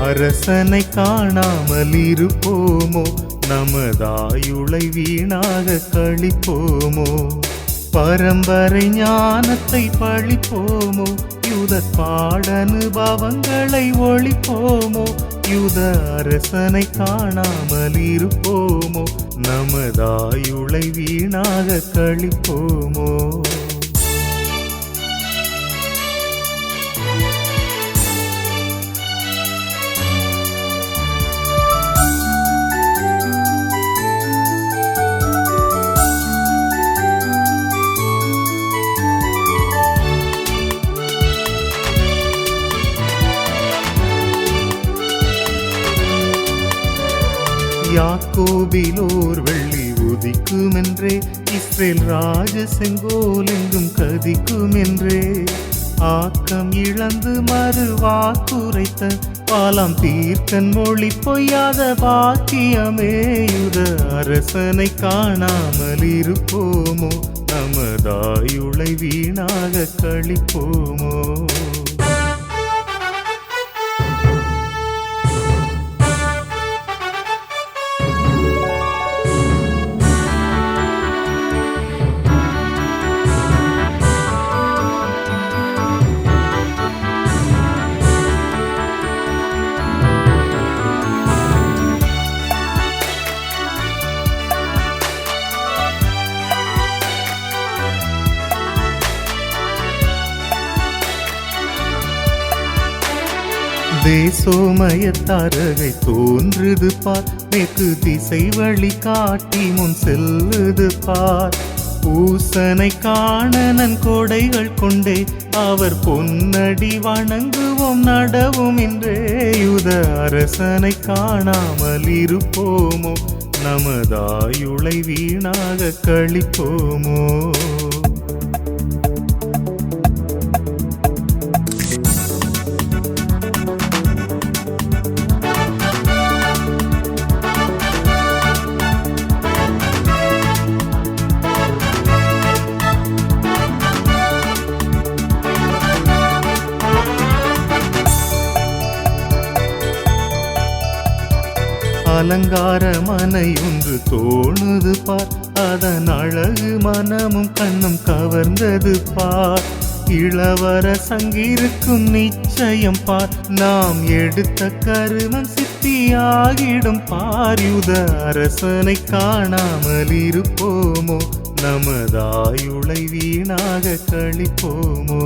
அரசனை காணாமல் இருப்போமோ, நமதாயுளை வீணாக கழிப்போமோ. பரம்பரை ஞானத்தை பழிப்போமோ, யுத பாடனுபவங்களை ஒழிப்போமோ. யுத அரசனை காணாமல் இருப்போமோ, நமதாயுளை வீணாக கழிப்போமோ. யாக்கோபிலோர் வெள்ளி உதிக்குமென்றே, இஸ்ரேல் ராஜ செங்கோல் எங்கும் கதிக்குமென்றே. ஆக்கம் இழந்து மறுவாக்குரைத்த பாலாம் தீர்க்கன் மொழி பொய்யாத பாக்கியமே. யுத அரசனை காணாமல் இருப்போமோ, நமதாயுளை வீணாக கழிப்போமோ. தேசோமயத்தரகை தோன்றுது பார், மேற்கு திசை வழி காட்டி முன் செல்லுது பார். பூசனை காணனன் கொடைகள் கொண்டே, அவர் பொன்னடி வணங்குவோம் நடவும் என்றே. யுத அரசனை காணாமல் இருப்போமோ, நமதாயுளை வீணாக கழிப்போமோ. அலங்கார மனையொன்று தோணுது பார், அதன் அழகு மனமும் கண்ணும் கவர்ந்தது பார். இளவர சங்கிருக்கும் நிச்சயம் பார், நாம் எடுத்த கருமம் சித்தியாகிடும் பார். யுத அரசனை காணாமல் இருப்போமோ, நமதாயுளை வீணாக கழிப்போமோ.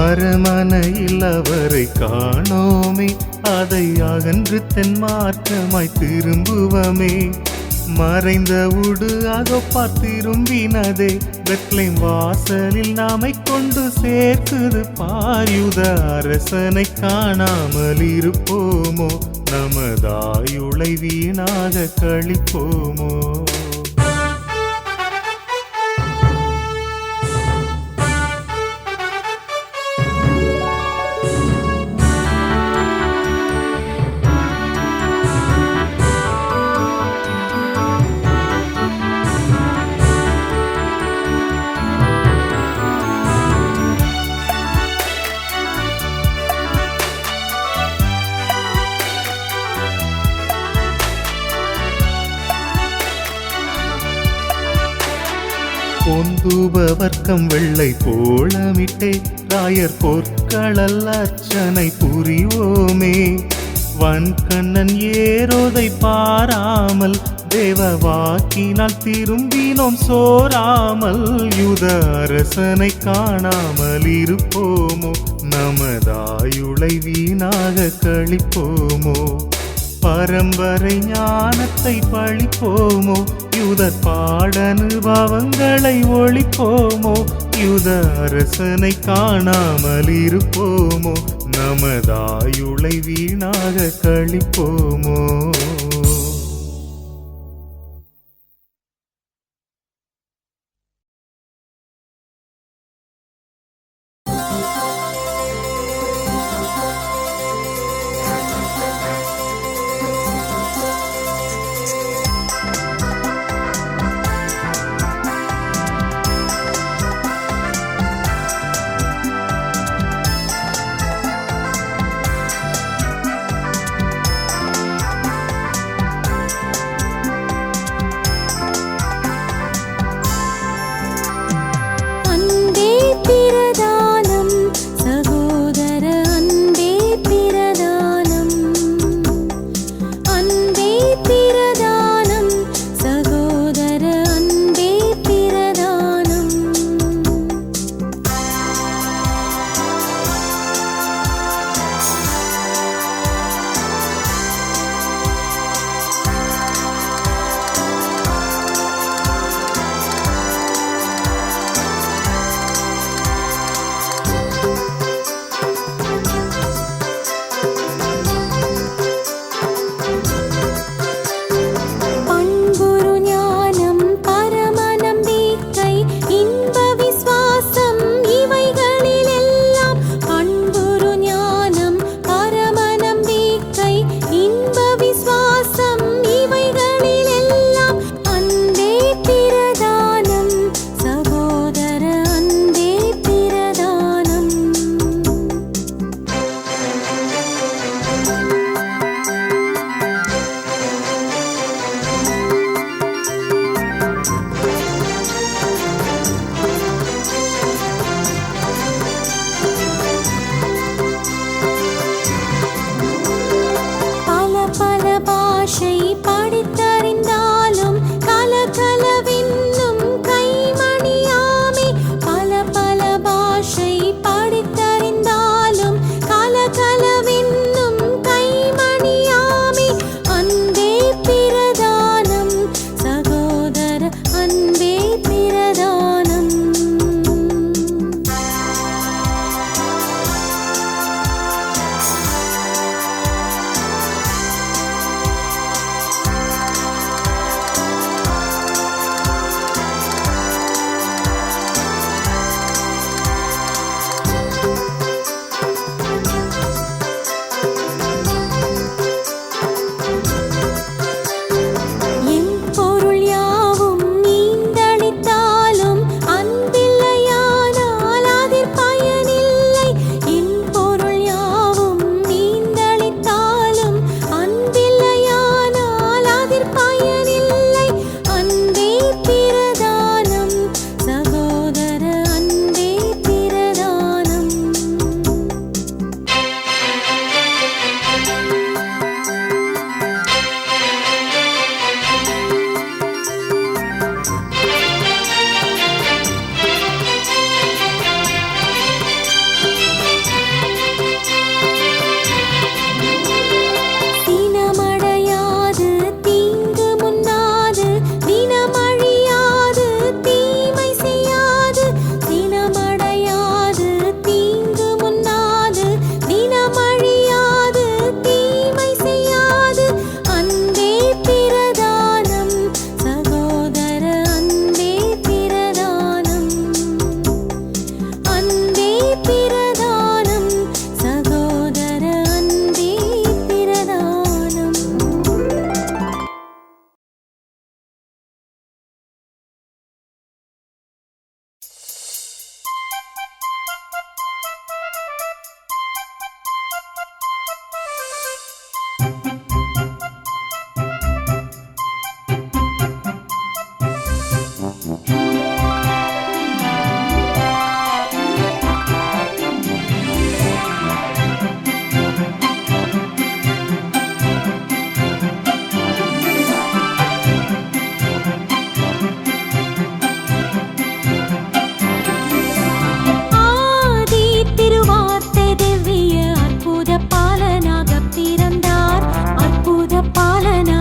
அரமனையில் அவரை காணோமே, அதை அகன்று தென் மார்க்கமாய் திரும்புவமே. மறைந்த உடு அதோ பார்த்திரும்பினதே, பெத்லெம் வாசலில் நாமை கொண்டு சேர்க்குது பார். யுத அரசனை காணாமல் இருப்போமோ, நமதாயுளை வீணாக கழிப்போமோ. பொந்தூப வர்க்கம் வெள்ளை போளமிட்டே, ராயர் பொற்களல் அர்ச்சனை புரிவோமே. வன்கண்ணன் ஏரோதை பாராமல், தேவ வாக்கினால் திரும்பினோம் சோராமல். யுத அரசனை காணாமல் இருப்போமோ, நமதாயுளை வீணாக கழிப்போமோ. பரம்பரை ஞானத்தை பழிப்போமோ, யுத பாடனுபவங்களை ஒழிப்போமோ. யுத அரசனை காணாமல் இருப்போமோ, நமதாயுளை வீணாக கழிப்போமோ.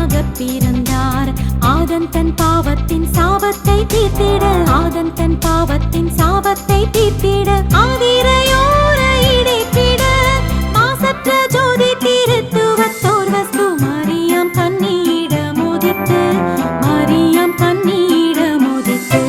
பாலனாக பிறந்தார். ஆதன் தன் பாவத்தின் சாபத்தை தீர்த்திட, ஆதன் தன் பாவத்தின் சாபத்தை தீர்த்திட, ஆதிரையோர இடைத்திட, மாசற்ற ஜோதி திருத்துவத்தோர் வஸ்து மரியாம் கன்னியிடம் உதித்து, மரியாம் கன்னியிடம் உதித்து,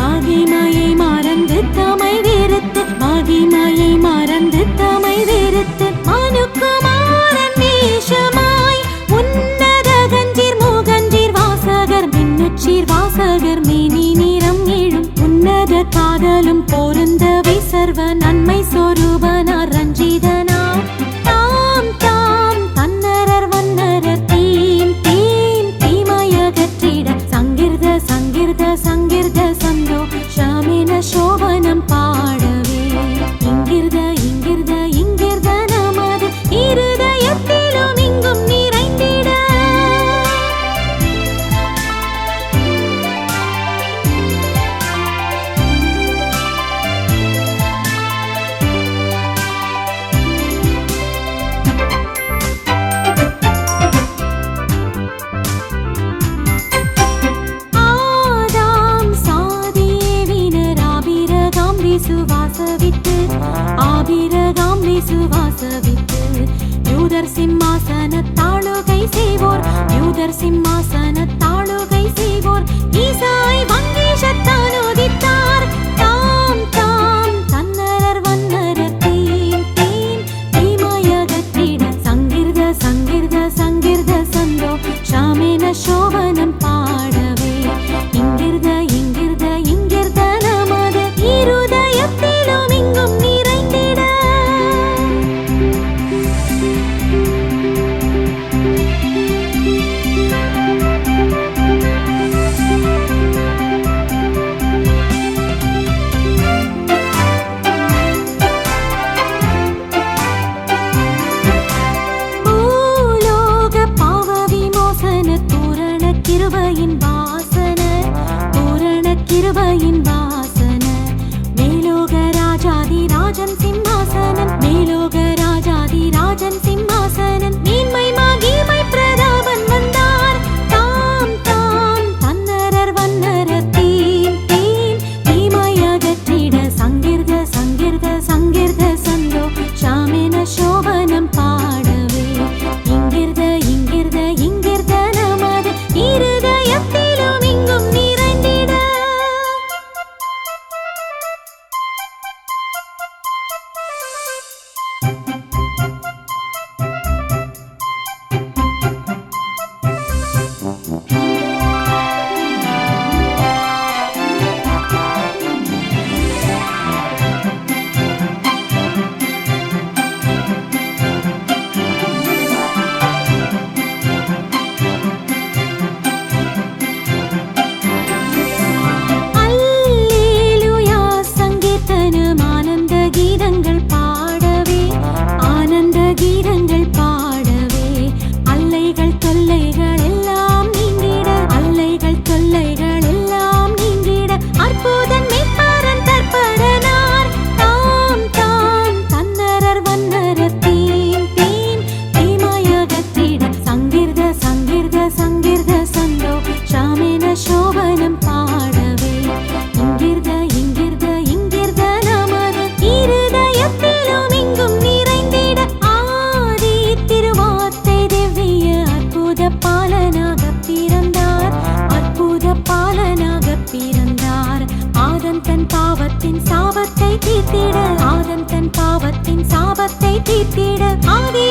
மகிமையை மறந்து தமை வெறுத்து, மகிமையை மறந்து தமை வெறுத்து, மனுக்குமாரன் வேஷமாய் உன்னத கஞ்சீர் மூகஞ்சீர் வாசகர் மின்னுச்சீர் வாசகர் மேனி நிறம் எழும் உன்னத காதலும் பொருந்தவை சர்வ நன்மை சொரூபனார் ரஞ்சிதனார். தாம் தாம் தன்னரர் வன்னரர் தீம் தீம் தீமயகற்றிட, சங்கிர்த சங்கிர்த சங்கிர்த சந்தோ ஷாமின சோபனம் பாடவே, இங்கிர்த இங்கிர்த இங்கிர்த நமது இருதயத்திலும் இங்கும் நிறைந்திட. ஆதாம் சாதியேவினர் ஆபிரகாம் விசுவாசவித்து, ஆபிரகாம் விசுவாசவித்து, யூதர் சிம்மாசன தாளுகை செய்வோர், யூதர் சிம்மாசன தாளுகை செய்வோர், ஈசாய் வங்கேஷத்தான் உதித்தார். தாம் தாம் தன்னரர் வன்னரர் தீம் தீம் தீமயகற்றிட, சங்கிர்த சங்கிர்த சங்கிர்த சந்தோ ஷாமின சோபனம் பாடவே, இங்கிர்த இங்கிர்த இங்கிர்த நமது இருதயத்திலும் இங்கும் நிறைந்திட. பூலோக பாவ விமோசன தோரண கிருபையின் வாசன, தோரண கிருபையின் வாசன, மேலோக ராஜாதி ராஜன் சிம்மாசனன், மேலோக ராஜாதி ராஜன் சிம்மாசனன், மேன்மை மகிமை பிரதாபன் வந்தார். தாம் தாம் தன்னரர் வன்னரர் தீம் தீம் தீமயகற்றிட, சங்கிர்த சங்கிர்த சங்கிர்த சந்தோ ஷாமின சோபனம் பாடவே, இங்கிர்த இங்கிர்த இங்கிர்த நமது இருதயத்திலும் இங்கும் நிறைந்திட. அல்லேலூயா சங்கீர்த்தனம் ஆனந்த கீதங்கள் பாடவே, ஆனந்த கீதங்கள் பாடவே, அல்லைகள் தொல்லைகள் எல்லாம் நீங்கிட, அல்லைகள் தொல்லைகள் எல்லாம் நீங்கிட, அற்புதன் மீட்பரன் தற்பரனார். தாம் தாம் தன்னரர் வன்னரர் தீம் தீம் தீமயகற்றிட, சங்கிர்த சங்கிர்த சங்கிர்த சந்தோ ஷாமின சோபனம் பாடவே, இங்கிர்த இங்கிர்த இங்கிர்த நமது இருதயத்திலும் இங்கும் நிறைந்திட. ஆதி திருவார்த்தை திவ்ய அற்புத பாலனாக பிறந்தார், அற்புத பாலனாக பிறந்தார். ஆதன் தன் பாவத்தின் சாபத்தை தீர்த்திட, ஆதன் தன் பாவத்தின் சாபத்தை தீர்த்திட, ஆதி